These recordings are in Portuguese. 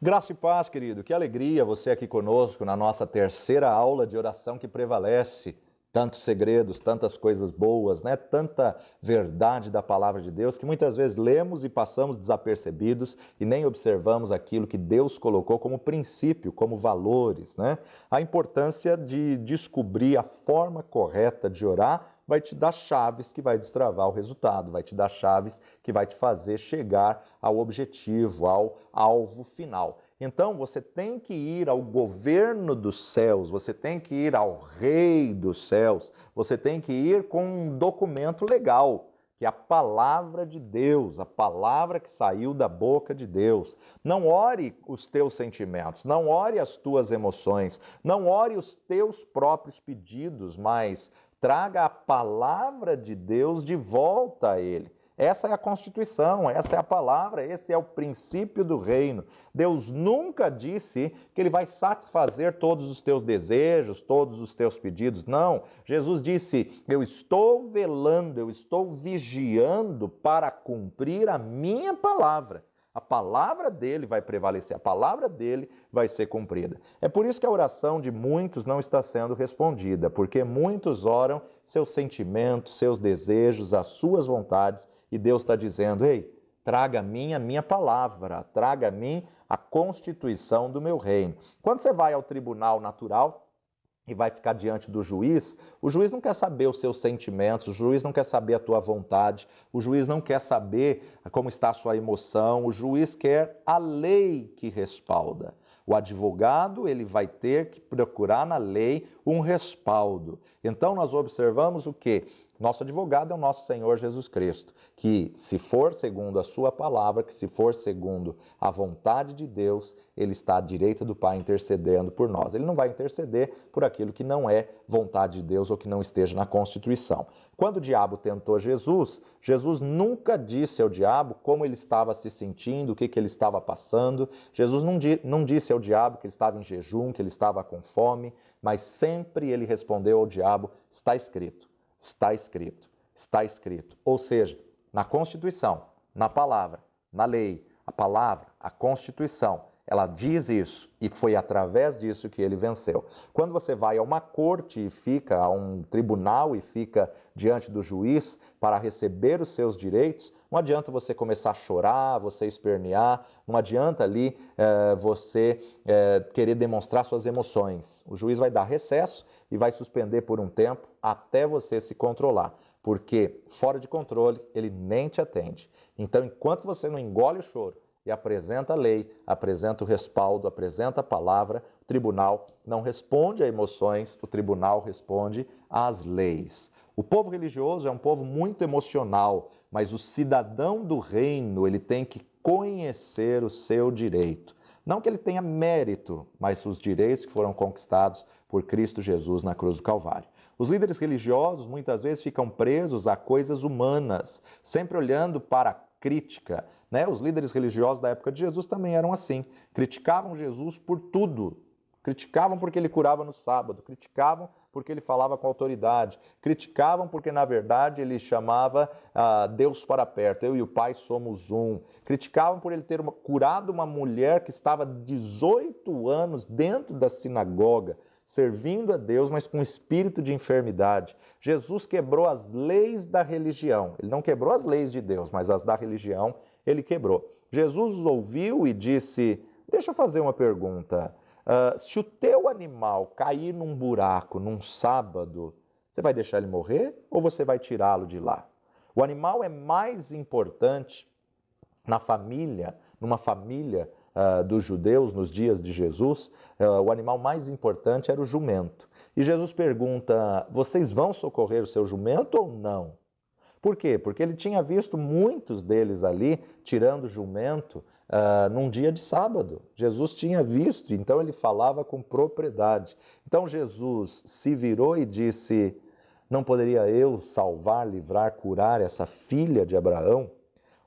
Graça e paz, querido. Que alegria você aqui conosco na nossa terceira aula de oração que prevalece. Tantos segredos, tantas coisas boas, né? Tanta verdade da palavra de Deus que muitas vezes lemos e passamos desapercebidos e nem observamos aquilo que Deus colocou como princípio, como valores, né? A importância de descobrir a forma correta de orar vai te dar chaves que vai destravar o resultado, vai te dar chaves que vai te fazer chegar ao objetivo, ao alvo final. Então você tem que ir ao governo dos céus, você tem que ir ao rei dos céus, você tem que ir com um documento legal, que é a palavra de Deus, a palavra que saiu da boca de Deus. Não ore os teus sentimentos, não ore as tuas emoções, não ore os teus próprios pedidos, mas traga a palavra de Deus de volta a ele. Essa é a Constituição, essa é a palavra, esse é o princípio do reino. Deus nunca disse que Ele vai satisfazer todos os teus desejos, todos os teus pedidos. Não, Jesus disse, eu estou velando, eu estou vigiando para cumprir a minha palavra. A palavra dele vai prevalecer, a palavra dele vai ser cumprida. É por isso que a oração de muitos não está sendo respondida, porque muitos oram seus sentimentos, seus desejos, as suas vontades, e Deus está dizendo, ei, traga a mim a minha palavra, traga a mim a constituição do meu reino. Quando você vai ao tribunal natural, e vai ficar diante do juiz, o juiz não quer saber os seus sentimentos, o juiz não quer saber a tua vontade, o juiz não quer saber como está a sua emoção, o juiz quer a lei que respalda. O advogado, ele vai ter que procurar na lei um respaldo. Então nós observamos o quê? Nosso advogado é o nosso Senhor Jesus Cristo, que se for segundo a sua palavra, que se for segundo a vontade de Deus, ele está à direita do Pai intercedendo por nós. Ele não vai interceder por aquilo que não é vontade de Deus ou que não esteja na Constituição. Quando o diabo tentou Jesus, Jesus nunca disse ao diabo como ele estava se sentindo, o que ele estava passando. Jesus não disse ao diabo que ele estava em jejum, que ele estava com fome, mas sempre ele respondeu ao diabo, está escrito. Está escrito, está escrito. Ou seja, na Constituição, na palavra, na lei, a palavra, a Constituição, ela diz isso e foi através disso que ele venceu. Quando você vai a uma corte e fica, a um tribunal e fica diante do juiz para receber os seus direitos, não adianta você começar a chorar, você espernear, não adianta ali você querer demonstrar suas emoções. O juiz vai dar recesso e vai suspender por um tempo até você se controlar, porque fora de controle ele nem te atende. Então, enquanto você não engole o choro e apresenta a lei, apresenta o respaldo, apresenta a palavra, o tribunal não responde a emoções, o tribunal responde às leis. O povo religioso é um povo muito emocional, mas o cidadão do reino, ele tem que conhecer o seu direito. Não que ele tenha mérito, mas os direitos que foram conquistados por Cristo Jesus na cruz do Calvário. Os líderes religiosos muitas vezes ficam presos a coisas humanas, sempre olhando para a crítica, né? Os líderes religiosos da época de Jesus também eram assim, criticavam Jesus por tudo. Criticavam porque ele curava no sábado, criticavam porque ele falava com autoridade, criticavam porque, na verdade, ele chamava Deus para perto, eu e o Pai somos um. Criticavam por ele ter curado uma mulher que estava 18 anos dentro da sinagoga, servindo a Deus, mas com espírito de enfermidade. Jesus quebrou as leis da religião. Ele não quebrou as leis de Deus, mas as da religião ele quebrou. Jesus os ouviu e disse, deixa eu fazer uma pergunta. Se o teu animal cair num buraco num sábado, você vai deixar ele morrer ou você vai tirá-lo de lá? O animal é mais importante na família, numa família dos judeus nos dias de Jesus, o animal mais importante era o jumento. E Jesus pergunta, vocês vão socorrer o seu jumento ou não? Por quê? Porque ele tinha visto muitos deles ali tirando jumento num dia de sábado. Jesus tinha visto, então ele falava com propriedade. Então Jesus se virou e disse, não poderia eu salvar, livrar, curar essa filha de Abraão?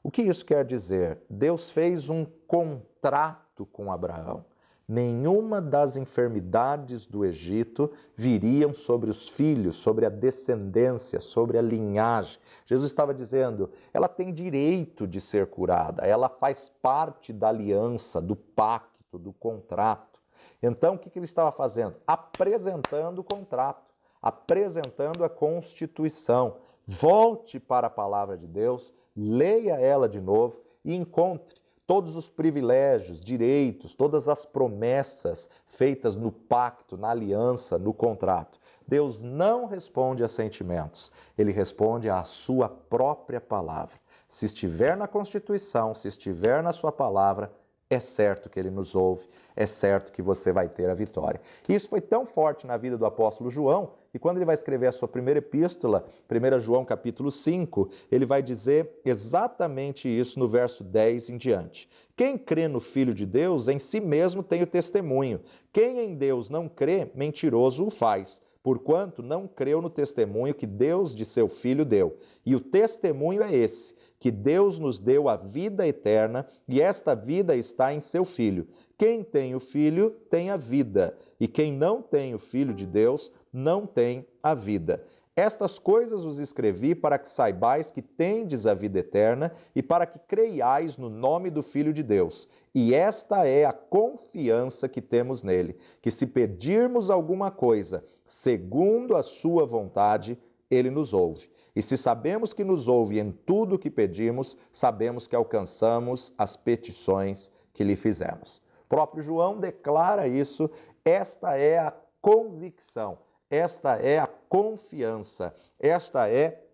O que isso quer dizer? Deus fez um contrato com Abraão. Nenhuma das enfermidades do Egito viriam sobre os filhos, sobre a descendência, sobre a linhagem. Jesus estava dizendo, ela tem direito de ser curada, ela faz parte da aliança, do pacto. pacto, do contrato. Então, o que ele estava fazendo? Apresentando o contrato, apresentando a Constituição. Volte para a palavra de Deus, leia ela de novo e encontre todos os privilégios, direitos, todas as promessas feitas no pacto, na aliança, no contrato. Deus não responde a sentimentos, ele responde à sua própria palavra. Se estiver na Constituição, se estiver na sua palavra, é certo que ele nos ouve, é certo que você vai ter a vitória. Isso foi tão forte na vida do apóstolo João, que quando ele vai escrever a sua primeira epístola, 1 João capítulo 5, ele vai dizer exatamente isso no verso 10 em diante. Quem crê no Filho de Deus, em si mesmo tem o testemunho. Quem em Deus não crê, mentiroso o faz, porquanto não creu no testemunho que Deus de seu Filho deu. E o testemunho é esse, que Deus nos deu a vida eterna e esta vida está em seu Filho. Quem tem o Filho tem a vida, e quem não tem o Filho de Deus não tem a vida. Estas coisas os escrevi para que saibais que tendes a vida eterna e para que creiais no nome do Filho de Deus. E esta é a confiança que temos nele, que se pedirmos alguma coisa segundo a sua vontade, ele nos ouve. E se sabemos que nos ouve em tudo o que pedimos, sabemos que alcançamos as petições que lhe fizemos. O próprio João declara isso, esta é a convicção, esta é a confiança, esta é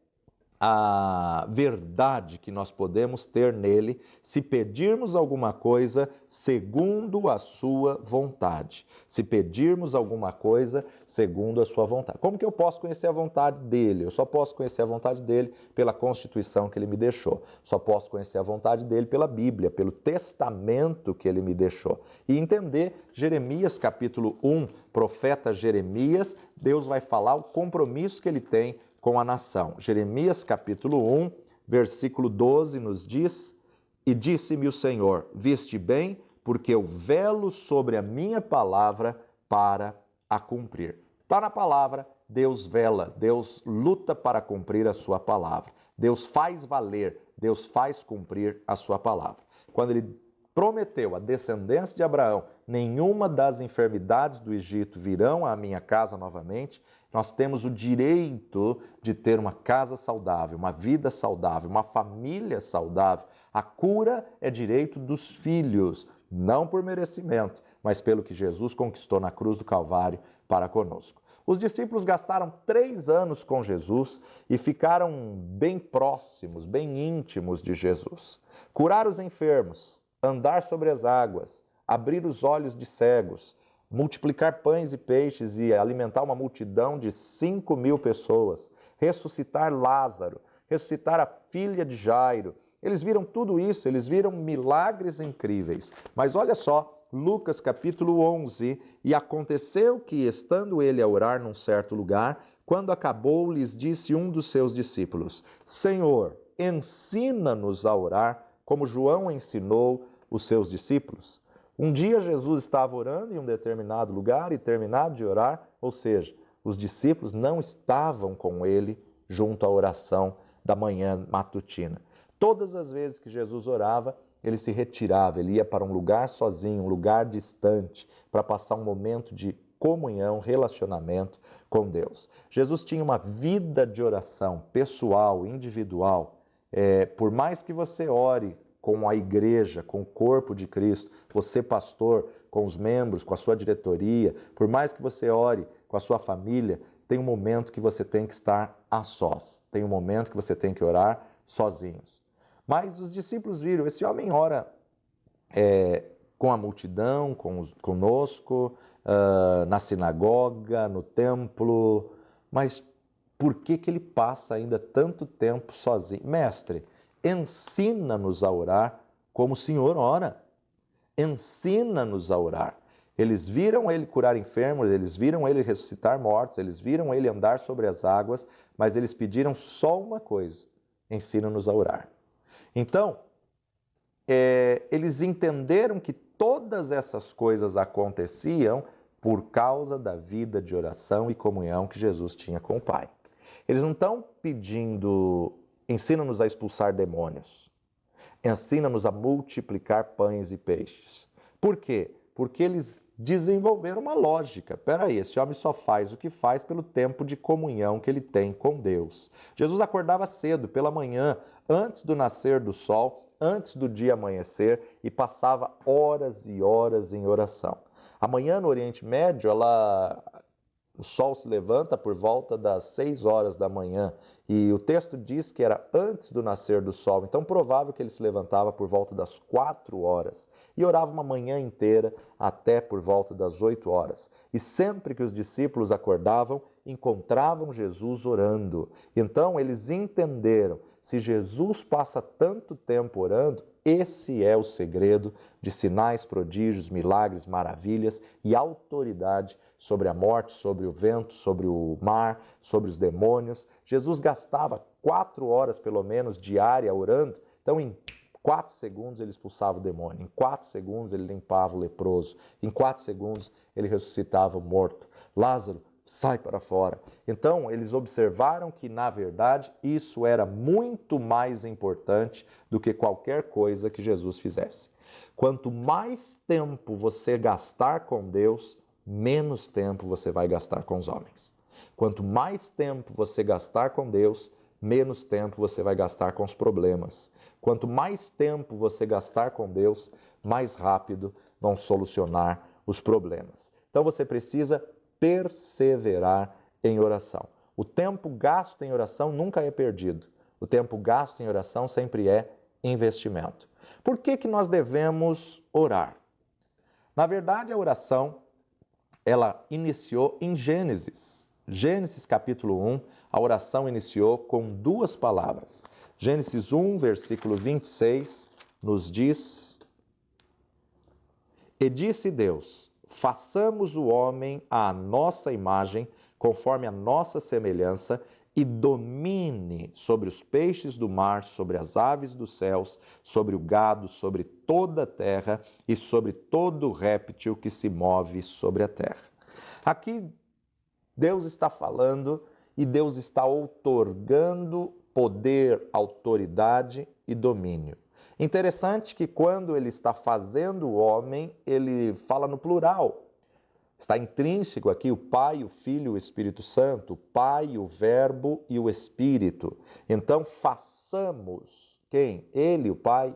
a verdade que nós podemos ter nele se pedirmos alguma coisa segundo a sua vontade. Se pedirmos alguma coisa segundo a sua vontade. Como que eu posso conhecer a vontade dele? Eu só posso conhecer a vontade dele pela Constituição que ele me deixou. Só posso conhecer a vontade dele pela Bíblia, pelo testamento que ele me deixou. E entender Jeremias capítulo 1, profeta Jeremias, Deus vai falar o compromisso que ele tem com a nação. Jeremias capítulo 1, versículo 12 nos diz: E disse-me o Senhor, viste bem, porque eu velo sobre a minha palavra para a cumprir. Está na palavra, Deus vela, Deus luta para cumprir a sua palavra. Deus faz valer, Deus faz cumprir a sua palavra. Quando ele prometeu à descendência de Abraão, nenhuma das enfermidades do Egito virão à minha casa novamente, nós temos o direito de ter uma casa saudável, uma vida saudável, uma família saudável. A cura é direito dos filhos, não por merecimento, mas pelo que Jesus conquistou na cruz do Calvário para conosco. Os discípulos gastaram 3 anos com Jesus e ficaram bem próximos, bem íntimos de Jesus. Curar os enfermos, andar sobre as águas, abrir os olhos de cegos, multiplicar pães e peixes e alimentar uma multidão de 5.000 pessoas, ressuscitar Lázaro, ressuscitar a filha de Jairo. Eles viram tudo isso, eles viram milagres incríveis. Mas olha só, Lucas capítulo 11, e aconteceu que, estando ele a orar num certo lugar, quando acabou, lhes disse um dos seus discípulos: Senhor, ensina-nos a orar, como João ensinou os seus discípulos. Um dia Jesus estava orando em um determinado lugar e terminado de orar, ou seja, os discípulos não estavam com ele junto à oração da manhã matutina. Todas as vezes que Jesus orava, ele se retirava, ele ia para um lugar sozinho, um lugar distante, para passar um momento de comunhão, relacionamento com Deus. Jesus tinha uma vida de oração pessoal, individual. Por mais que você ore com a igreja, com o corpo de Cristo, você pastor, com os membros, com a sua diretoria, por mais que você ore com a sua família, tem um momento que você tem que estar a sós, tem um momento que você tem que orar sozinhos. Mas os discípulos viram, esse homem ora com a multidão, conosco, na sinagoga, no templo, mas por que ele passa ainda tanto tempo sozinho? Mestre, ensina-nos a orar como o Senhor ora. Ensina-nos a orar. Eles viram ele curar enfermos, eles viram ele ressuscitar mortos, eles viram ele andar sobre as águas, mas eles pediram só uma coisa: ensina-nos a orar. Então, eles entenderam que todas essas coisas aconteciam por causa da vida de oração e comunhão que Jesus tinha com o Pai. Eles não estão pedindo: ensina-nos a expulsar demônios, ensina-nos a multiplicar pães e peixes. Por quê? Porque eles desenvolveram uma lógica. Peraí, esse homem só faz o que faz pelo tempo de comunhão que ele tem com Deus. Jesus acordava cedo, pela manhã, antes do nascer do sol, antes do dia amanhecer, e passava horas e horas em oração. Amanhã no Oriente Médio, o sol se levanta por volta das 6 horas da manhã e o texto diz que era antes do nascer do sol, então provável que ele se levantava por volta das 4 horas e orava uma manhã inteira até por volta das 8 horas. E sempre que os discípulos acordavam, encontravam Jesus orando. Então eles entenderam, se Jesus passa tanto tempo orando, esse é o segredo de sinais, prodígios, milagres, maravilhas e autoridade sobre a morte, sobre o vento, sobre o mar, sobre os demônios. Jesus gastava 4 horas, pelo menos, diária orando. Então, em 4 segundos ele expulsava o demônio, em 4 segundos ele limpava o leproso, em 4 segundos ele ressuscitava o morto. Lázaro, sai para fora. Então, eles observaram que, na verdade, isso era muito mais importante do que qualquer coisa que Jesus fizesse. Quanto mais tempo você gastar com Deus, menos tempo você vai gastar com os homens. Quanto mais tempo você gastar com Deus, menos tempo você vai gastar com os problemas. Quanto mais tempo você gastar com Deus, mais rápido vão solucionar os problemas. Então você precisa perseverar em oração. O tempo gasto em oração nunca é perdido. O tempo gasto em oração sempre é investimento. Por que nós devemos orar? Na verdade, a oração, ela iniciou em Gênesis. Gênesis capítulo 1, a oração iniciou com 2 palavras. Gênesis 1, versículo 26, nos diz: E disse Deus, façamos o homem à nossa imagem, conforme a nossa semelhança, e domine sobre os peixes do mar, sobre as aves dos céus, sobre o gado, sobre toda a terra e sobre todo réptil que se move sobre a terra. Aqui Deus está falando e Deus está outorgando poder, autoridade e domínio. Interessante que quando ele está fazendo o homem, ele fala no plural. Está intrínseco aqui o Pai, o Filho e o Espírito Santo, o Pai, o Verbo e o Espírito. Então, façamos, quem? Ele, o Pai,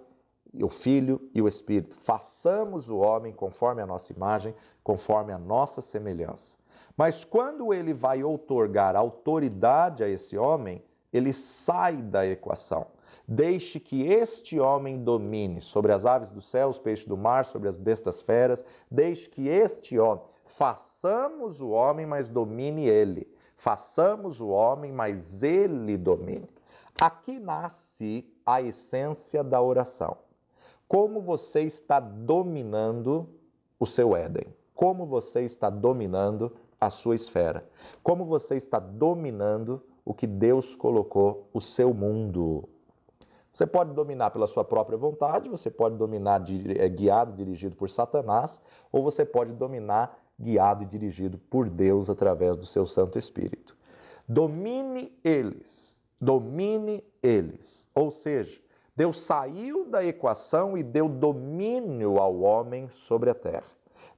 o Filho e o Espírito. Façamos o homem conforme a nossa imagem, conforme a nossa semelhança. Mas quando ele vai outorgar autoridade a esse homem, ele sai da equação. Deixe que este homem domine sobre as aves do céu, os peixes do mar, sobre as bestas feras. Deixe que este homem... Façamos o homem, mas domine ele. Façamos o homem, mas ele domine. Aqui nasce a essência da oração. Como você está dominando o seu Éden? Como você está dominando a sua esfera? Como você está dominando o que Deus colocou, o seu mundo? Você pode dominar pela sua própria vontade, você pode dominar guiado, dirigido por Satanás, ou você pode dominar guiado e dirigido por Deus através do seu Santo Espírito. Domine eles, domine eles. Ou seja, Deus saiu da equação e deu domínio ao homem sobre a terra.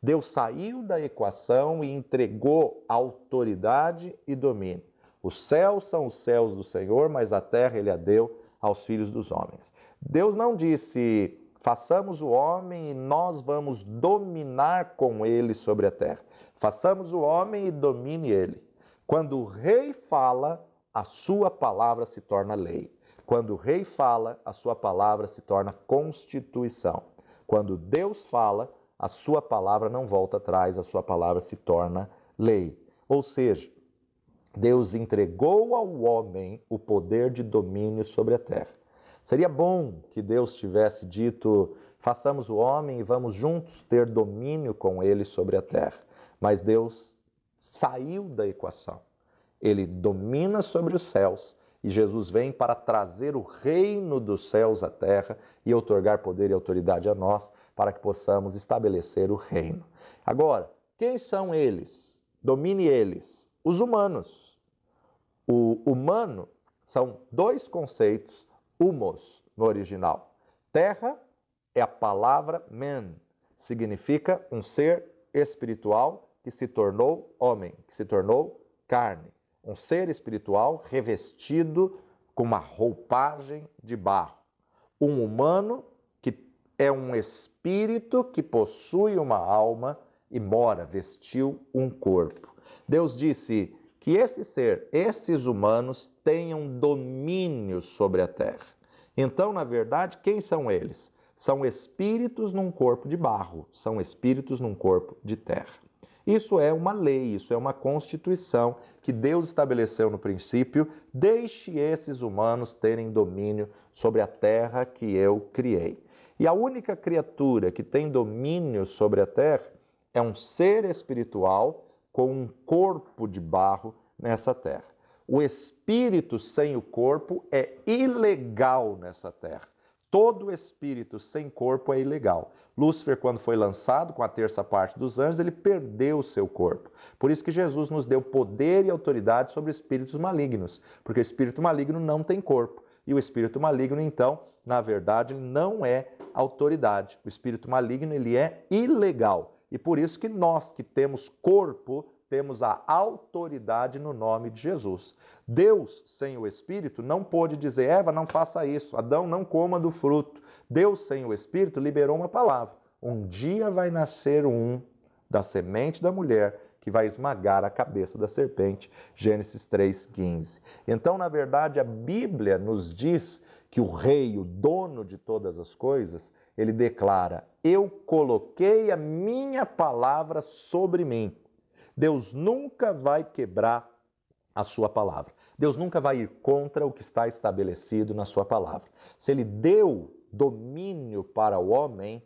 Deus saiu da equação e entregou autoridade e domínio. Os céus são os céus do Senhor, mas a terra ele a deu aos filhos dos homens. Deus não disse, façamos o homem e nós vamos dominar com ele sobre a terra. Façamos o homem e domine ele. Quando o rei fala, a sua palavra se torna lei. Quando o rei fala, a sua palavra se torna constituição. Quando Deus fala, a sua palavra não volta atrás, a sua palavra se torna lei. Ou seja, Deus entregou ao homem o poder de domínio sobre a terra. Seria bom que Deus tivesse dito, façamos o homem e vamos juntos ter domínio com ele sobre a terra. Mas Deus saiu da equação. Ele domina sobre os céus e Jesus vem para trazer o reino dos céus à terra e outorgar poder e autoridade a nós para que possamos estabelecer o reino. Agora, quem são eles? Domine eles. Os humanos. O humano são 2 conceitos, humos no original. Terra é a palavra men, significa um ser espiritual que se tornou homem, que se tornou carne. Um ser espiritual revestido com uma roupagem de barro. Um humano que é um espírito que possui uma alma e mora, vestiu um corpo. Deus disse que esse ser, esses humanos, tenham domínio sobre a terra. Então, na verdade, quem são eles? São espíritos num corpo de barro, são espíritos num corpo de terra. Isso é uma lei, isso é uma constituição que Deus estabeleceu no princípio. Deixe esses humanos terem domínio sobre a terra que eu criei. E a única criatura que tem domínio sobre a terra é um ser espiritual com um corpo de barro nessa terra. O espírito sem o corpo é ilegal nessa terra. Todo espírito sem corpo é ilegal. Lúcifer, quando foi lançado com a terça parte dos anjos, ele perdeu o seu corpo. Por isso que Jesus nos deu poder e autoridade sobre espíritos malignos, porque o espírito maligno não tem corpo. E o espírito maligno, então, na verdade, não é autoridade. O espírito maligno, ele é ilegal. E por isso que nós que temos corpo, temos a autoridade no nome de Jesus. Deus, sem o Espírito, não pôde dizer, Eva, não faça isso, Adão, não coma do fruto. Deus, sem o Espírito, liberou uma palavra. Um dia vai nascer um da semente da mulher que vai esmagar a cabeça da serpente. Gênesis 3,15. Então, na verdade, a Bíblia nos diz que o rei, o dono de todas as coisas, ele declara, eu coloquei a minha palavra sobre mim. Deus nunca vai quebrar a sua palavra. Deus nunca vai ir contra o que está estabelecido na sua palavra. Se ele deu domínio para o homem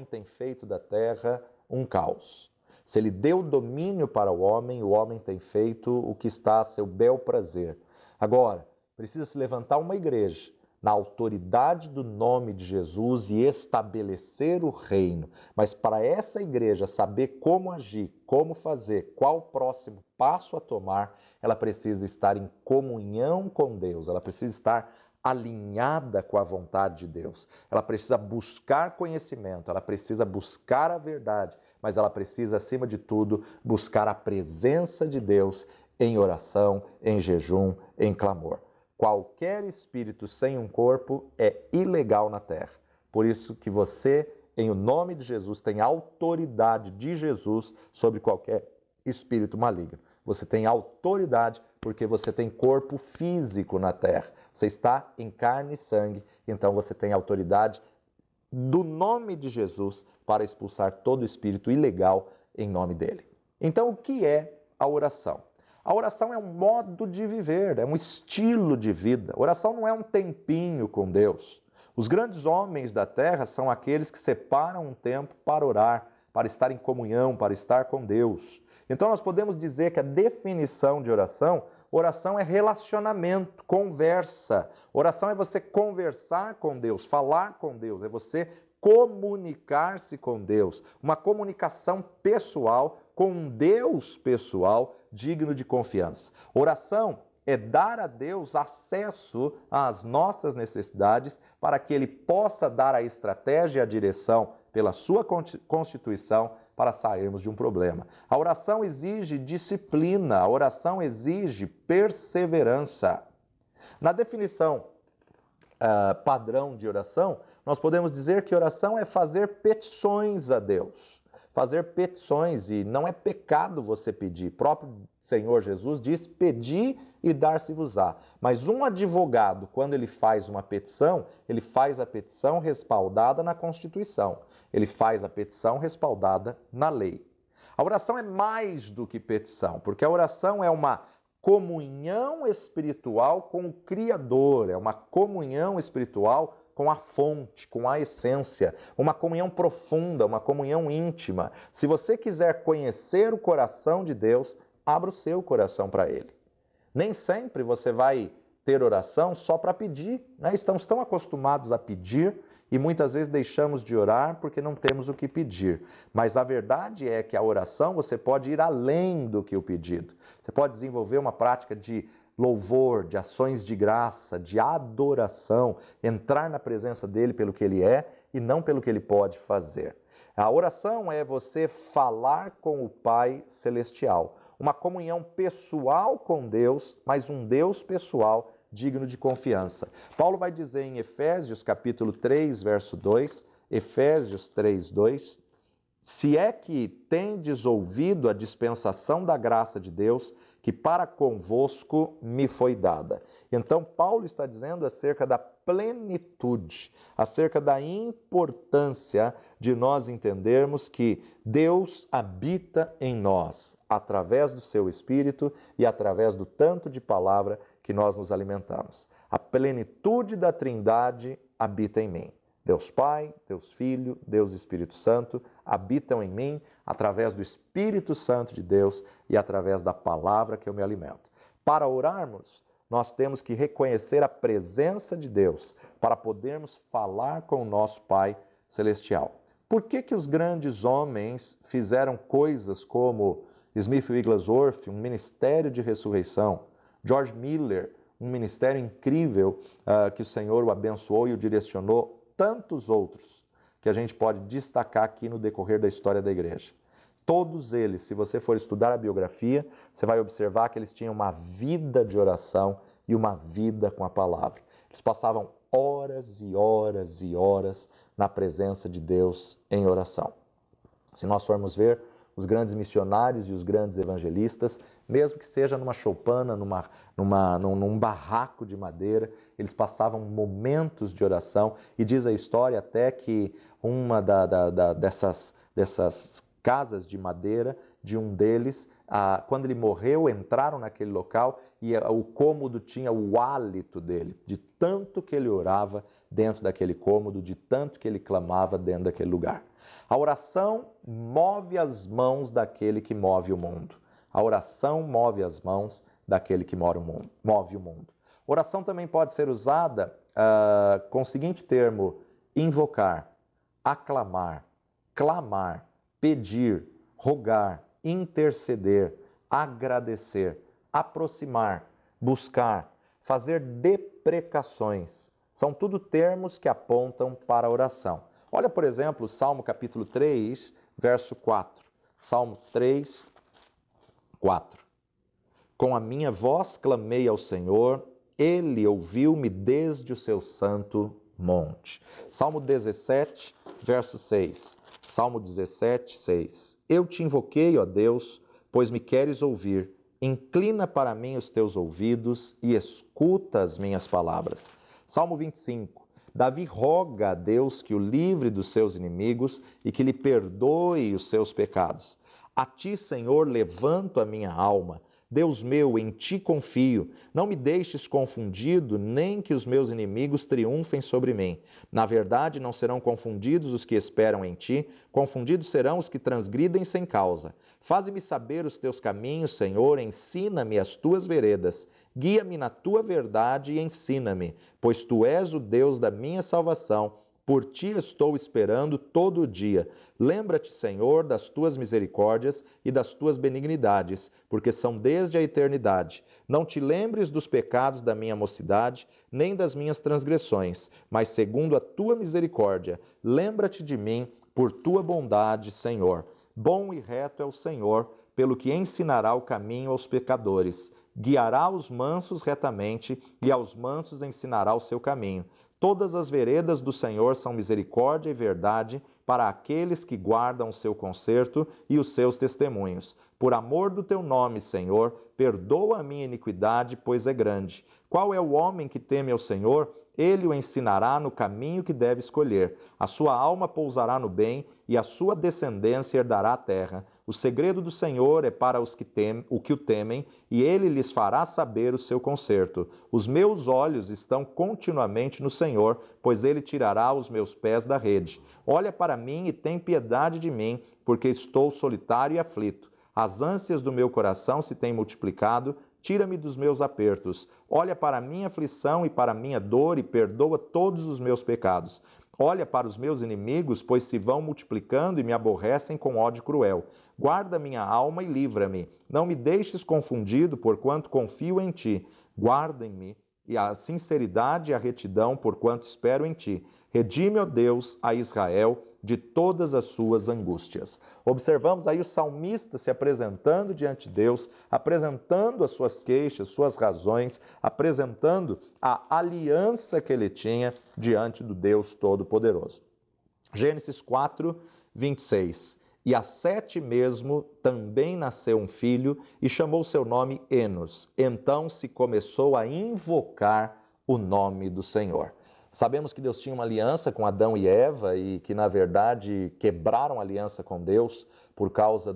tem feito da terra um caos. Se ele deu domínio para o homem tem feito o que está a seu bel prazer. Agora, precisa se levantar uma igreja na autoridade do nome de Jesus e estabelecer o reino. Mas para essa igreja saber como agir, como fazer, qual o próximo passo a tomar, ela precisa estar em comunhão com Deus, ela precisa estar alinhada com a vontade de Deus. Ela precisa buscar conhecimento, ela precisa buscar a verdade, mas ela precisa, acima de tudo, buscar a presença de Deus em oração, em jejum, em clamor. Qualquer espírito sem um corpo é ilegal na terra. Por isso que você, em o nome de Jesus, tem autoridade de Jesus sobre qualquer espírito maligno. Você tem autoridade porque você tem corpo físico na terra. Você está em carne e sangue, então você tem autoridade do nome de Jesus para expulsar todo espírito ilegal em nome dele. Então, o que é a oração? A oração é um modo de viver, é um estilo de vida. A oração não é um tempinho com Deus. Os grandes homens da terra são aqueles que separam um tempo para orar, para estar em comunhão, para estar com Deus. Então nós podemos dizer que a definição de oração é relacionamento, conversa. Oração é você conversar com Deus, falar com Deus, é você comunicar-se com Deus. Uma comunicação pessoal com um Deus pessoal digno de confiança. Oração é dar a Deus acesso às nossas necessidades para que Ele possa dar a estratégia e a direção pela sua constituição para sairmos de um problema. A oração exige disciplina, a oração exige perseverança. Na definição padrão de oração, nós podemos dizer que oração é fazer petições a Deus. Fazer petições, e não é pecado você pedir. O próprio Senhor Jesus diz, pedi e dar-se-vos-á. Mas um advogado, quando ele faz uma petição, ele faz a petição respaldada na Constituição. Ele faz a petição respaldada na lei. A oração é mais do que petição, porque a oração é uma comunhão espiritual com o Criador, é uma comunhão espiritual com a fonte, com a essência, uma comunhão profunda, uma comunhão íntima. Se você quiser conhecer o coração de Deus, abra o seu coração para Ele. Nem sempre você vai ter oração só para pedir, né? Estamos tão acostumados a pedir e muitas vezes deixamos de orar porque não temos o que pedir. Mas a verdade é que a oração você pode ir além do que o pedido. Você pode desenvolver uma prática de louvor, de ações de graça, de adoração, entrar na presença dele pelo que ele é e não pelo que ele pode fazer. A oração é você falar com o Pai Celestial, uma comunhão pessoal com Deus, mas um Deus pessoal digno de confiança. Paulo vai dizer em Efésios capítulo 3, verso 2, Efésios 3, 2, se é que tendes ouvido a dispensação da graça de Deus, que para convosco me foi dada. Então, Paulo está dizendo acerca da plenitude, acerca da importância de nós entendermos que Deus habita em nós, através do seu Espírito e através do tanto de palavra que nós nos alimentamos. A plenitude da Trindade habita em mim. Deus Pai, Deus Filho, Deus Espírito Santo habitam em mim através do Espírito Santo de Deus e através da palavra que eu me alimento. Para orarmos, nós temos que reconhecer a presença de Deus para podermos falar com o nosso Pai Celestial. Por que os grandes homens fizeram coisas como Smith Wigglesworth, um ministério de ressurreição, George Miller, um ministério incrível que o Senhor o abençoou e o direcionou, tantos outros que a gente pode destacar aqui no decorrer da história da igreja. Todos eles, se você for estudar a biografia, você vai observar que eles tinham uma vida de oração e uma vida com a palavra. Eles passavam horas e horas e horas na presença de Deus em oração. Se nós formos ver os grandes missionários e os grandes evangelistas, mesmo que seja numa choupana, num barraco de madeira, eles passavam momentos de oração, e diz a história até que uma dessas casas de madeira de um deles, quando ele morreu, entraram naquele local e o cômodo tinha o hálito dele, de tanto que ele orava dentro daquele cômodo, de tanto que ele clamava dentro daquele lugar. A oração move as mãos daquele que move o mundo. A oração move as mãos daquele que move o mundo. Oração também pode ser usada com o seguinte termo: invocar, aclamar, clamar, pedir, rogar, interceder, agradecer, aproximar, buscar, fazer deprecações. São tudo termos que apontam para a oração. Olha, por exemplo, Salmo capítulo 3, verso 4. Salmo 3, 4. Com a minha voz clamei ao Senhor, Ele ouviu-me desde o seu santo monte. Salmo 17, verso 6. Salmo 17, 6. Eu te invoquei, ó Deus, pois me queres ouvir. Inclina para mim os teus ouvidos e escuta as minhas palavras. Salmo 25. Davi roga a Deus que o livre dos seus inimigos e que lhe perdoe os seus pecados. A ti, Senhor, levanto a minha alma. Deus meu, em ti confio. Não me deixes confundido, nem que os meus inimigos triunfem sobre mim. Na verdade, não serão confundidos os que esperam em ti, confundidos serão os que transgridem sem causa. Faze-me saber os teus caminhos, Senhor, ensina-me as tuas veredas. Guia-me na tua verdade e ensina-me, pois tu és o Deus da minha salvação. Por ti estou esperando todo o dia. Lembra-te, Senhor, das tuas misericórdias e das tuas benignidades, porque são desde a eternidade. Não te lembres dos pecados da minha mocidade, nem das minhas transgressões, mas segundo a tua misericórdia, lembra-te de mim por tua bondade, Senhor. Bom e reto é o Senhor, pelo que ensinará o caminho aos pecadores. Guiará os mansos retamente, e aos mansos ensinará o seu caminho. Todas as veredas do Senhor são misericórdia e verdade para aqueles que guardam o seu concerto e os seus testemunhos. Por amor do teu nome, Senhor, perdoa a minha iniquidade, pois é grande. Qual é o homem que teme ao Senhor? Ele o ensinará no caminho que deve escolher. A sua alma pousará no bem e a sua descendência herdará a terra. O segredo do Senhor é para os que o temem, e ele lhes fará saber o seu conserto. Os meus olhos estão continuamente no Senhor, pois ele tirará os meus pés da rede. Olha para mim e tem piedade de mim, porque estou solitário e aflito. As ânsias do meu coração se têm multiplicado, tira-me dos meus apertos. Olha para a minha aflição e para a minha dor e perdoa todos os meus pecados. Olha para os meus inimigos, pois se vão multiplicando e me aborrecem com ódio cruel. Guarda minha alma e livra-me. Não me deixes confundido, porquanto confio em ti. Guarda-me e a sinceridade e a retidão, porquanto espero em ti. Redime, ó Deus, a Israel de todas as suas angústias. Observamos aí o salmista se apresentando diante de Deus, apresentando as suas queixas, suas razões, apresentando a aliança que ele tinha diante do Deus Todo-Poderoso. Gênesis 4, 26. E a Sete mesmo também nasceu um filho e chamou seu nome Enos. Então se começou a invocar o nome do Senhor. Sabemos que Deus tinha uma aliança com Adão e Eva e que, na verdade, quebraram a aliança com Deus por causa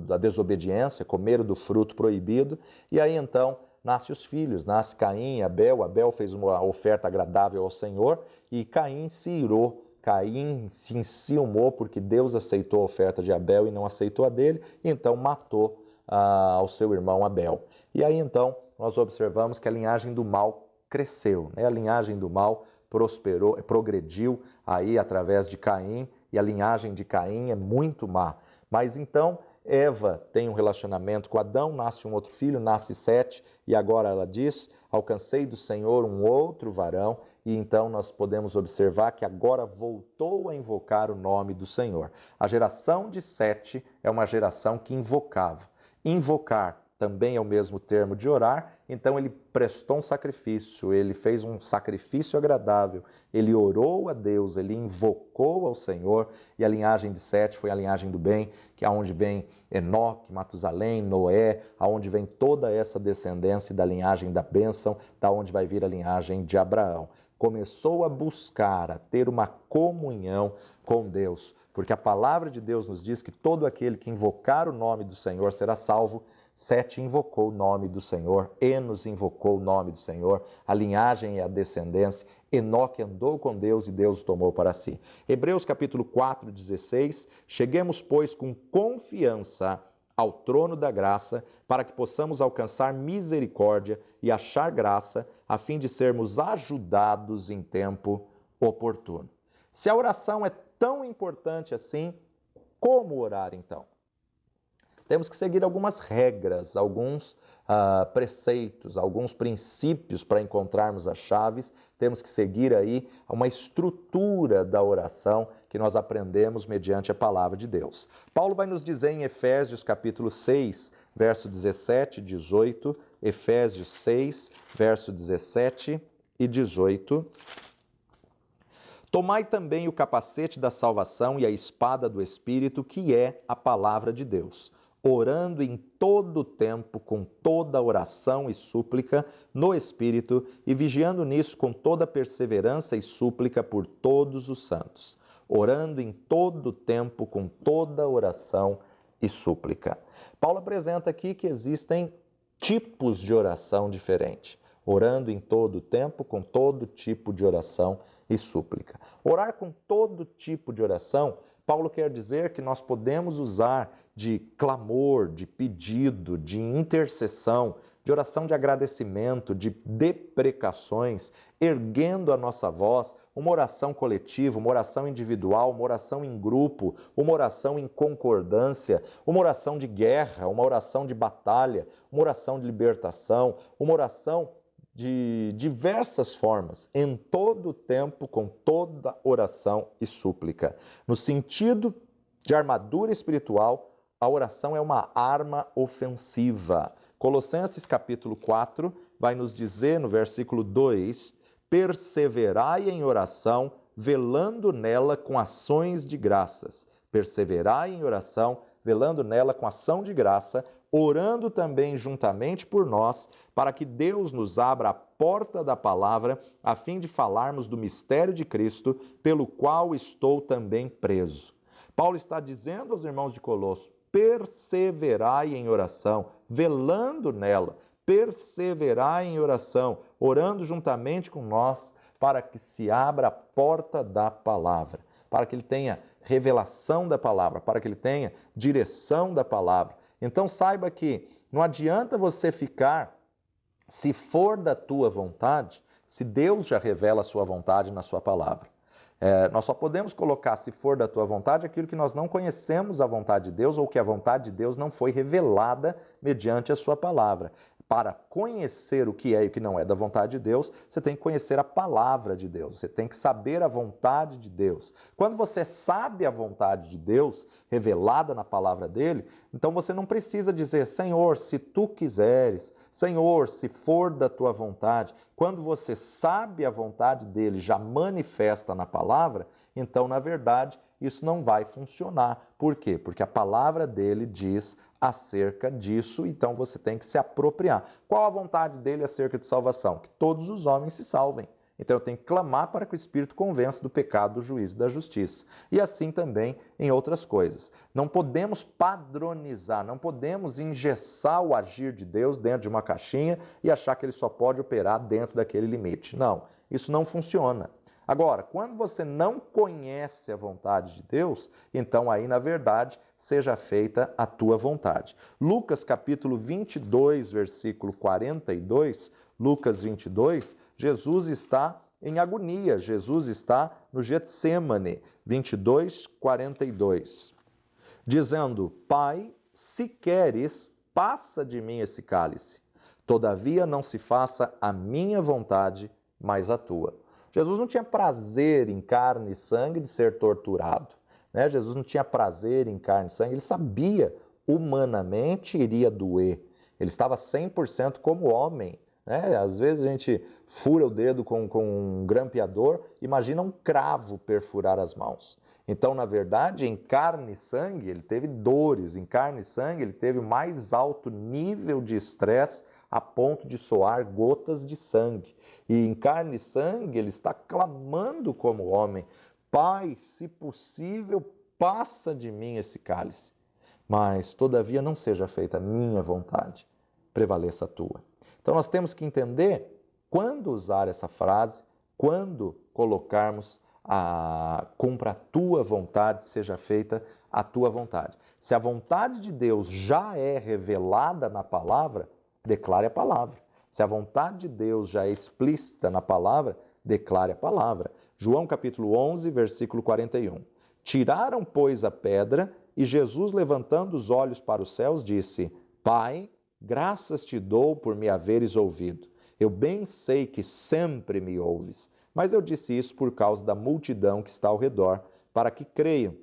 da desobediência, comeram do fruto proibido. E aí, então, nascem os filhos, nasce Caim e Abel. Abel fez uma oferta agradável ao Senhor e Caim se irou. Caim se enciumou porque Deus aceitou a oferta de Abel e não aceitou a dele, e então matou ao seu irmão Abel. E aí, então, nós observamos que a linhagem do mal cresceu, né? A linhagem do mal prosperou, progrediu aí através de Caim, e a linhagem de Caim é muito má. Mas então Eva tem um relacionamento com Adão, nasce um outro filho, nasce Sete, e agora ela diz: alcancei do Senhor um outro varão, e então nós podemos observar que agora voltou a invocar o nome do Senhor. A geração de Sete é uma geração que invocava. Invocar também é o mesmo termo de orar, então ele prestou um sacrifício, ele fez um sacrifício agradável, ele orou a Deus, ele invocou ao Senhor, e a linhagem de Sete foi a linhagem do bem, que é onde vem Enoque, Matusalém, Noé, aonde vem toda essa descendência da linhagem da bênção, da onde vai vir a linhagem de Abraão. Começou a buscar, a ter uma comunhão com Deus, porque a palavra de Deus nos diz que todo aquele que invocar o nome do Senhor será salvo. Sete invocou o nome do Senhor, Enos invocou o nome do Senhor, a linhagem e a descendência, Enoque andou com Deus e Deus o tomou para si. Hebreus capítulo 4, 16, cheguemos, pois, com confiança ao trono da graça, para que possamos alcançar misericórdia e achar graça, a fim de sermos ajudados em tempo oportuno. Se a oração é tão importante assim, como orar então? Temos que seguir algumas regras, alguns preceitos, alguns princípios para encontrarmos as chaves. Temos que seguir aí uma estrutura da oração que nós aprendemos mediante a palavra de Deus. Paulo vai nos dizer em Efésios capítulo 6, verso 17 e 18, Efésios 6, verso 17 e 18. Tomai também o capacete da salvação e a espada do Espírito, que é a palavra de Deus, orando em todo o tempo com toda oração e súplica no Espírito e vigiando nisso com toda perseverança e súplica por todos os santos, orando em todo o tempo com toda oração e súplica. Paulo apresenta aqui que existem tipos de oração diferentes, orando em todo o tempo com todo tipo de oração e súplica. Orar com todo tipo de oração, Paulo quer dizer que nós podemos usar de clamor, de pedido, de intercessão, de oração de agradecimento, de deprecações, erguendo a nossa voz, uma oração coletiva, uma oração individual, uma oração em grupo, uma oração em concordância, uma oração de guerra, uma oração de batalha, uma oração de libertação, uma oração de diversas formas, em todo o tempo, com toda oração e súplica. No sentido de armadura espiritual, a oração é uma arma ofensiva. Colossenses capítulo 4 vai nos dizer no versículo 2, perseverai em oração, velando nela com ações de graças. Perseverai em oração, velando nela com ação de graça, orando também juntamente por nós, para que Deus nos abra a porta da palavra, a fim de falarmos do mistério de Cristo, pelo qual estou também preso. Paulo está dizendo aos irmãos de Colosso, perseverai em oração, velando nela, perseverai em oração, orando juntamente com nós, para que se abra a porta da palavra, para que ele tenha revelação da palavra, para que ele tenha direção da palavra. Então saiba que não adianta você ficar, se for da tua vontade, se Deus já revela a sua vontade na sua palavra. Nós só podemos colocar, se for da tua vontade, aquilo que nós não conhecemos a vontade de Deus ou que a vontade de Deus não foi revelada mediante a sua palavra. para conhecer o que é e o que não é da vontade de Deus, você tem que conhecer a palavra de Deus, você tem que saber a vontade de Deus. Quando você sabe a vontade de Deus, revelada na palavra dele, então você não precisa dizer, Senhor, se tu quiseres, Senhor, se for da tua vontade. Quando você sabe a vontade dele, já manifesta na palavra, então, na verdade, isso não vai funcionar. Por quê? Porque a palavra dele diz acerca disso, então você tem que se apropriar. Qual a vontade dele acerca de salvação? Que todos os homens se salvem. Então eu tenho que clamar para que o Espírito convença do pecado, do juízo e da justiça. E assim também em outras coisas. Não podemos padronizar, não podemos engessar o agir de Deus dentro de uma caixinha e achar que ele só pode operar dentro daquele limite. Não, isso não funciona. Agora, quando você não conhece a vontade de Deus, então aí, na verdade, seja feita a tua vontade. Lucas capítulo 22, versículo 42, Lucas 22, Jesus está em agonia, Jesus está no Getsêmane, 22, 42, dizendo, Pai, se queres, passa de mim esse cálice. Todavia não se faça a minha vontade, mas a tua. Jesus não tinha prazer em carne e sangue de ser torturado, né? Jesus não tinha prazer em carne e sangue, ele sabia, humanamente iria doer. Ele estava 100% como homem, né? Às vezes a gente fura o dedo com um grampeador, imagina um cravo perfurar as mãos. Então, na verdade, em carne e sangue, ele teve dores, em carne e sangue, ele teve o mais alto nível de estresse a ponto de soar gotas de sangue. E em carne e sangue, ele está clamando como homem, Pai, se possível, passa de mim esse cálice. Mas, todavia, não seja feita a minha vontade, prevaleça a tua. Então, nós temos que entender quando usar essa frase, quando colocarmos cumpra a tua vontade, seja feita a tua vontade. Se a vontade de Deus já é revelada na palavra, declare a palavra. Se a vontade de Deus já é explícita na palavra, declare a palavra. João capítulo 11, versículo 41. Tiraram, pois, a pedra, e Jesus, levantando os olhos para os céus, disse, Pai, graças te dou por me haveres ouvido. Eu bem sei que sempre me ouves. Mas eu disse isso por causa da multidão que está ao redor, para que creiam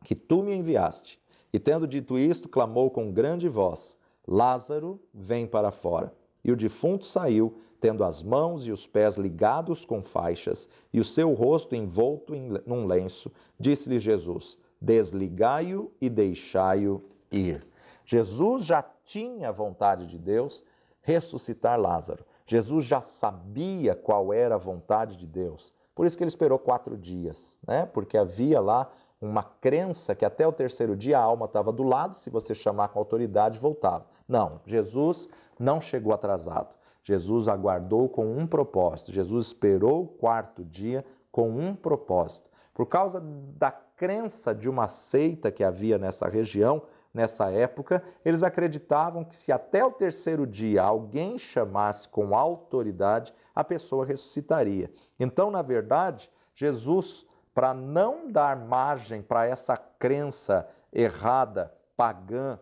que tu me enviaste. E tendo dito isto, clamou com grande voz, Lázaro, vem para fora. E o defunto saiu, tendo as mãos e os pés ligados com faixas, e o seu rosto envolto num lenço. Disse-lhe Jesus, desligai-o e deixai-o ir. Jesus já tinha a vontade de Deus ressuscitar Lázaro. Jesus já sabia qual era a vontade de Deus. Por isso que ele esperou 4 dias, né? Porque havia lá uma crença que até o 3º dia a alma estava do lado, se você chamar com autoridade, voltava. Não, Jesus não chegou atrasado. Jesus aguardou com um propósito. Jesus esperou o 4º dia com um propósito. Por causa da crença de uma seita que havia nessa região, nessa época, eles acreditavam que se até o 3º dia alguém chamasse com autoridade, a pessoa ressuscitaria. Então, na verdade, Jesus, para não dar margem para essa crença errada, pagã,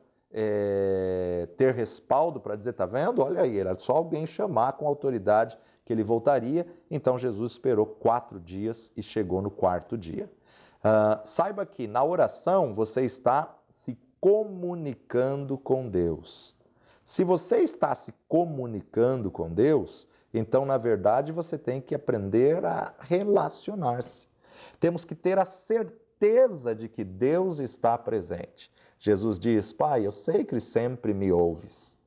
ter respaldo para dizer, tá vendo? Olha aí, era só alguém chamar com autoridade que ele voltaria. Então, Jesus esperou 4 dias e chegou no 4º dia. Saiba que na oração você está se comunicando com Deus. Se você está se comunicando com Deus, então, na verdade, você tem que aprender a relacionar-se. Temos que ter a certeza de que Deus está presente. Jesus diz, Pai, eu sei que sempre me ouves.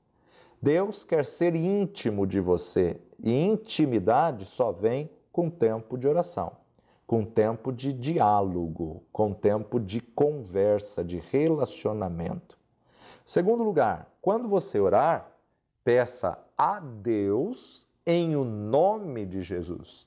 Deus quer ser íntimo de você e intimidade só vem com tempo de oração, com tempo de diálogo, com tempo de conversa, de relacionamento. Segundo lugar, quando você orar, peça a Deus em o nome de Jesus.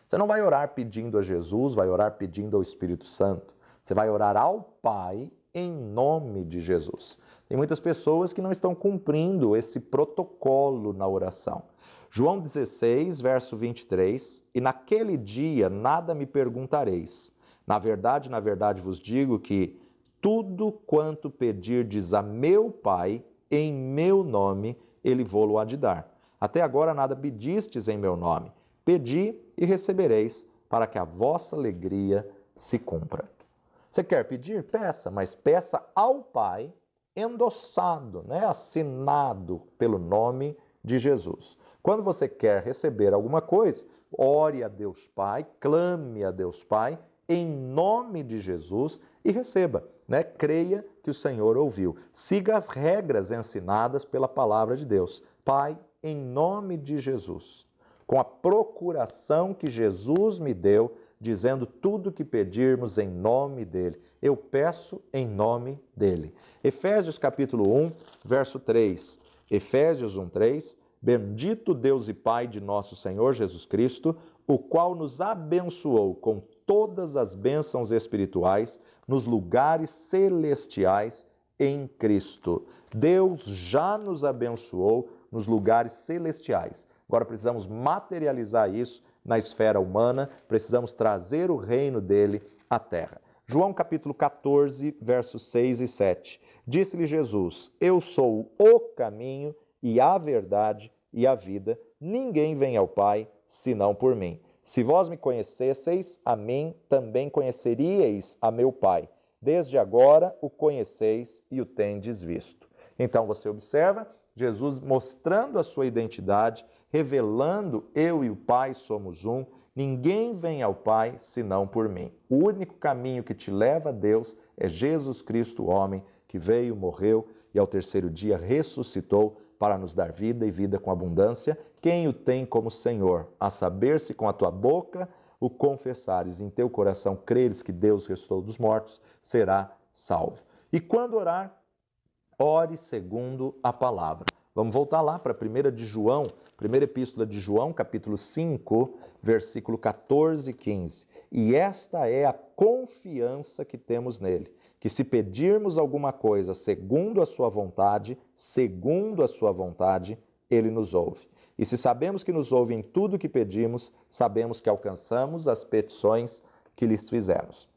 Você não vai orar pedindo a Jesus, vai orar pedindo ao Espírito Santo. Você vai orar ao Pai em nome de Jesus. Tem muitas pessoas que não estão cumprindo esse protocolo na oração. João 16, verso 23, e naquele dia nada me perguntareis. Na verdade vos digo que tudo quanto pedirdes a meu Pai em meu nome, ele vô-lo há de dar. Até agora nada pedistes em meu nome. Pedi e recebereis, para que a vossa alegria se cumpra. Você quer pedir? Peça, mas peça ao Pai, endossado, assinado pelo nome de Jesus. Quando você quer receber alguma coisa, ore a Deus Pai, clame a Deus Pai, em nome de Jesus e receba. Creia que o Senhor ouviu. Siga as regras ensinadas pela palavra de Deus. Pai, em nome de Jesus, com a procuração que Jesus me deu, dizendo tudo que pedirmos em nome dele. Eu peço em nome dele. Efésios capítulo 1, verso 3. Efésios 1, 3. Bendito Deus e Pai de nosso Senhor Jesus Cristo, o qual nos abençoou com todas as bênçãos espirituais nos lugares celestiais em Cristo. Deus já nos abençoou nos lugares celestiais. Agora precisamos materializar isso na esfera humana, precisamos trazer o reino dele à terra. João capítulo 14, versos 6 e 7. Disse-lhe Jesus: Eu sou o caminho e a verdade e a vida. Ninguém vem ao Pai senão por mim. Se vós me conhecesseis, a mim também conheceríeis a meu Pai. Desde agora o conheceis e o tendes visto. Então você observa Jesus mostrando a sua identidade, revelando eu e o Pai somos um. Ninguém vem ao Pai senão por mim. O único caminho que te leva a Deus é Jesus Cristo, o homem, que veio, morreu e ao terceiro dia ressuscitou para nos dar vida e vida com abundância. Quem o tem como Senhor, a saber se com a tua boca o confessares, em teu coração creres que Deus ressuscitou dos mortos, será salvo. E quando orar, ore segundo a palavra. Vamos voltar lá para a primeira epístola de João, capítulo 5, versículo 14 e 15. E esta é a confiança que temos nele, que se pedirmos alguma coisa segundo a sua vontade, ele nos ouve. E se sabemos que nos ouve em tudo que pedimos, sabemos que alcançamos as petições que lhes fizemos.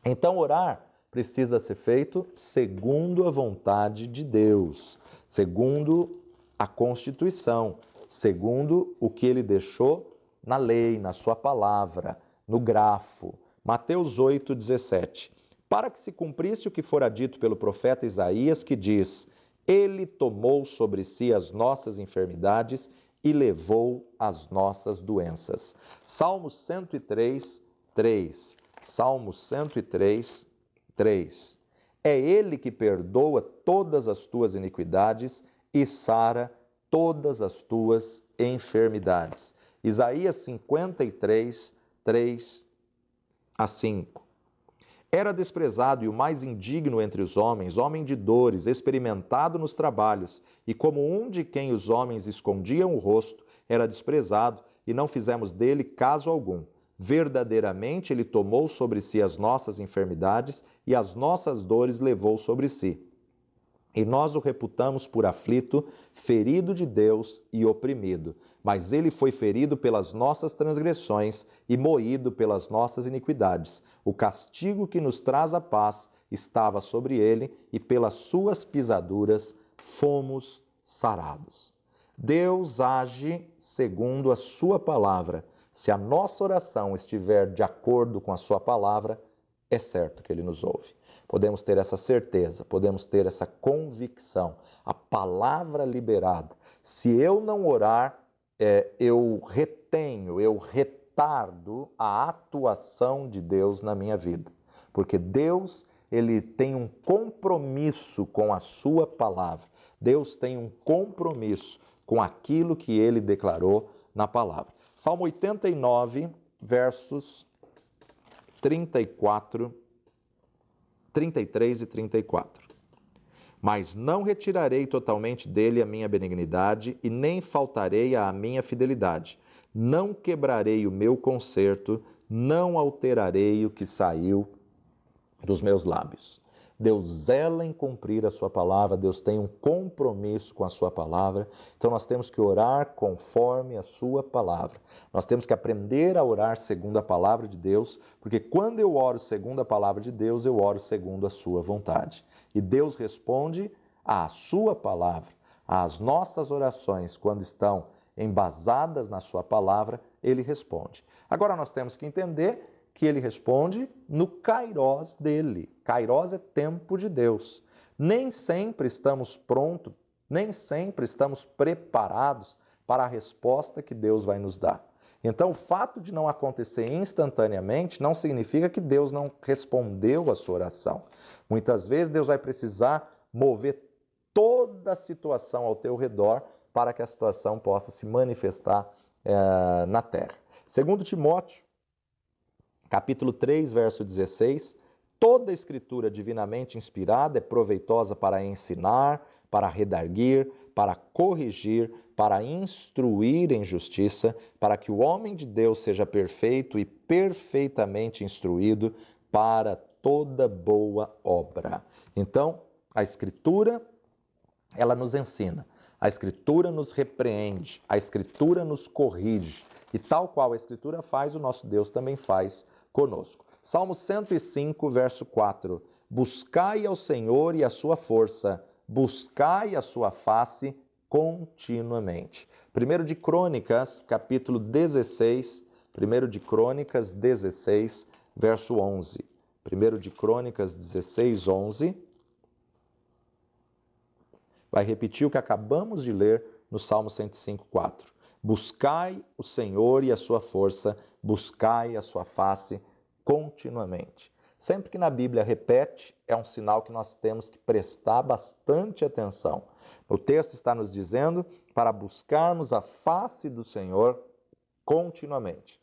Então, orar precisa ser feito segundo a vontade de Deus, segundo a Constituição, segundo o que ele deixou na lei, na sua palavra, no grafo. Mateus 8, 17. Para que se cumprisse o que fora dito pelo profeta Isaías, que diz: Ele tomou sobre si as nossas enfermidades e levou as nossas doenças. Salmo 103, 3. Salmo 103, 3. É ele que perdoa todas as tuas iniquidades e sara todas as tuas enfermidades. Isaías 53, 3 a 5. Era desprezado e o mais indigno entre os homens, homem de dores, experimentado nos trabalhos, e como um de quem os homens escondiam o rosto, era desprezado, e não fizemos dele caso algum. Verdadeiramente ele tomou sobre si as nossas enfermidades e as nossas dores levou sobre si. E nós o reputamos por aflito, ferido de Deus e oprimido. Mas ele foi ferido pelas nossas transgressões e moído pelas nossas iniquidades. O castigo que nos traz a paz estava sobre ele, e pelas suas pisaduras fomos sarados. Deus age segundo a sua palavra. Se a nossa oração estiver de acordo com a sua palavra, é certo que ele nos ouve. Podemos ter essa certeza, podemos ter essa convicção. A palavra liberada. Se eu não orar, eu retardo a atuação de Deus na minha vida. Porque Deus, ele tem um compromisso com a sua palavra. Deus tem um compromisso com aquilo que ele declarou na palavra. Salmo 89, versos 33 e 34. Mas não retirarei totalmente dele a minha benignidade e nem faltarei à minha fidelidade. Não quebrarei o meu concerto, não alterarei o que saiu dos meus lábios. Deus zela em cumprir a sua palavra, Deus tem um compromisso com a sua palavra, então nós temos que orar conforme a sua palavra. Nós temos que aprender a orar segundo a palavra de Deus, porque quando eu oro segundo a palavra de Deus, eu oro segundo a sua vontade. E Deus responde à sua palavra, às nossas orações, quando estão embasadas na sua palavra, ele responde. Agora nós temos que entender que ele responde no kairós dele. Kairós é tempo de Deus. Nem sempre estamos prontos, nem sempre estamos preparados para a resposta que Deus vai nos dar. Então, o fato de não acontecer instantaneamente não significa que Deus não respondeu a sua oração. Muitas vezes Deus vai precisar mover toda a situação ao teu redor para que a situação possa se manifestar na terra. Segundo Timóteo, capítulo 3, verso 16, toda a escritura divinamente inspirada é proveitosa para ensinar, para redarguir, para corrigir, para instruir em justiça, para que o homem de Deus seja perfeito e perfeitamente instruído para toda boa obra. Então, a Escritura, ela nos ensina, a Escritura nos repreende, a Escritura nos corrige, e tal qual a Escritura faz, o nosso Deus também faz conosco. Salmo 105, verso 4, buscai ao Senhor e a sua força, buscai a sua face continuamente. 1 de Crônicas, capítulo 16, 1 de Crônicas 16, verso 11. 1 de Crônicas 16, 11. Vai repetir o que acabamos de ler no Salmo 105, 4. Buscai o Senhor e a sua força, buscai a sua face continuamente. Sempre que na Bíblia repete, é um sinal que nós temos que prestar bastante atenção. O texto está nos dizendo para buscarmos a face do Senhor continuamente.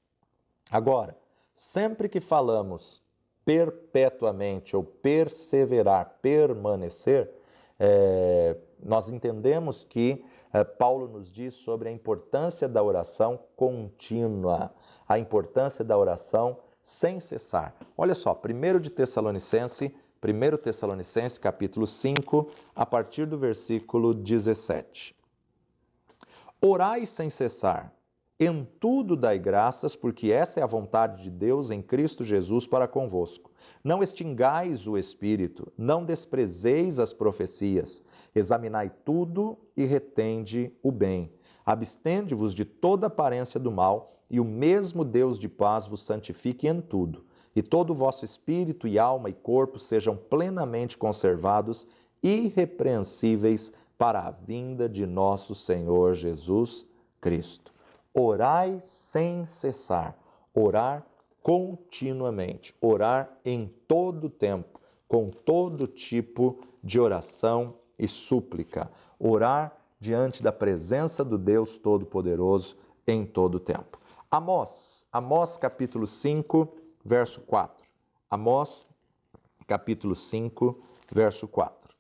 Agora, sempre que falamos perpetuamente ou perseverar, permanecer, nós entendemos que Paulo nos diz sobre a importância da oração contínua, a importância da oração sem cessar. Olha só, 1 Tessalonicenses, capítulo 5, a partir do versículo 17. Orai sem cessar, em tudo dai graças, porque essa é a vontade de Deus em Cristo Jesus para convosco. Não extingais o Espírito, não desprezeis as profecias, examinai tudo e retende o bem. Abstende-vos de toda aparência do mal, e o mesmo Deus de paz vos santifique em tudo, e todo o vosso espírito e alma e corpo sejam plenamente conservados, irrepreensíveis para a vinda de nosso Senhor Jesus Cristo. Orai sem cessar, orar continuamente, orar em todo tempo, com todo tipo de oração e súplica, orar diante da presença do Deus Todo-Poderoso em todo tempo. Amós capítulo 5, verso 4. Amós capítulo 5, verso 4.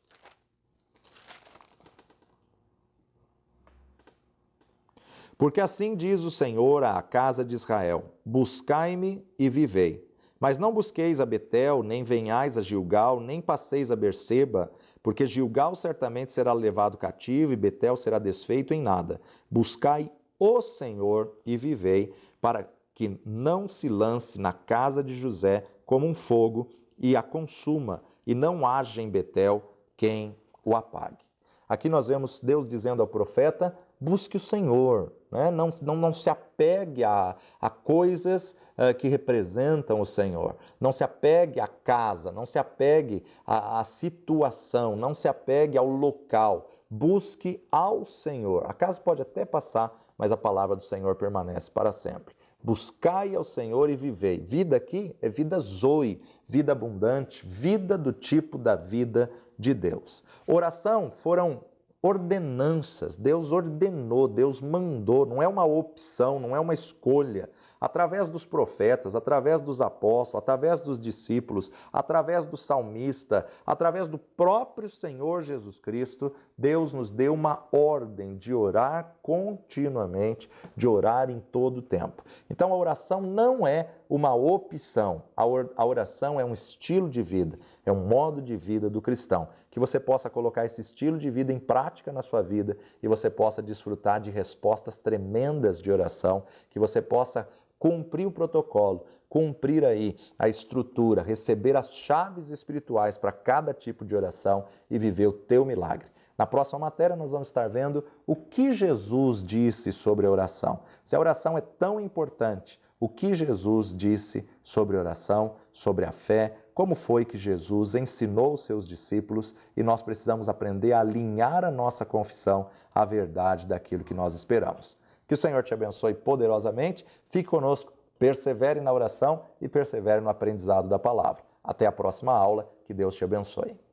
Porque assim diz o Senhor à casa de Israel: buscai-me e vivei. Mas não busqueis a Betel, nem venhais a Gilgal, nem passeis a Berseba, porque Gilgal certamente será levado cativo e Betel será desfeito em nada. Buscai o Senhor e vivei, para que não se lance na casa de José como um fogo e a consuma, e não haja em Betel quem o apague. Aqui nós vemos Deus dizendo ao profeta: busque o Senhor, né? Não se apegue a coisas que representam o Senhor. Não se apegue à casa, não se apegue à situação, não se apegue ao local. Busque ao Senhor. A casa pode até passar, mas a palavra do Senhor permanece para sempre. Buscai ao Senhor e vivei. Vida aqui é vida zoe, vida abundante, vida do tipo da vida de Deus. Oração foram ordenanças, Deus ordenou, Deus mandou, não é uma opção, não é uma escolha. Através dos profetas, através dos apóstolos, através dos discípulos, através do salmista, através do próprio Senhor Jesus Cristo, Deus nos deu uma ordem de orar continuamente, de orar em todo o tempo. Então a oração não é uma opção, a oração é um estilo de vida, é um modo de vida do cristão. Que você possa colocar esse estilo de vida em prática na sua vida e você possa desfrutar de respostas tremendas de oração, que você possa cumprir o protocolo, cumprir aí a estrutura, receber as chaves espirituais para cada tipo de oração e viver o teu milagre. Na próxima matéria, nós vamos estar vendo o que Jesus disse sobre a oração. Se a oração é tão importante, o que Jesus disse sobre a oração, sobre a fé, como foi que Jesus ensinou os seus discípulos e nós precisamos aprender a alinhar a nossa confissão à verdade daquilo que nós esperamos. Que o Senhor te abençoe poderosamente, fique conosco, persevere na oração e persevere no aprendizado da palavra. Até a próxima aula, que Deus te abençoe.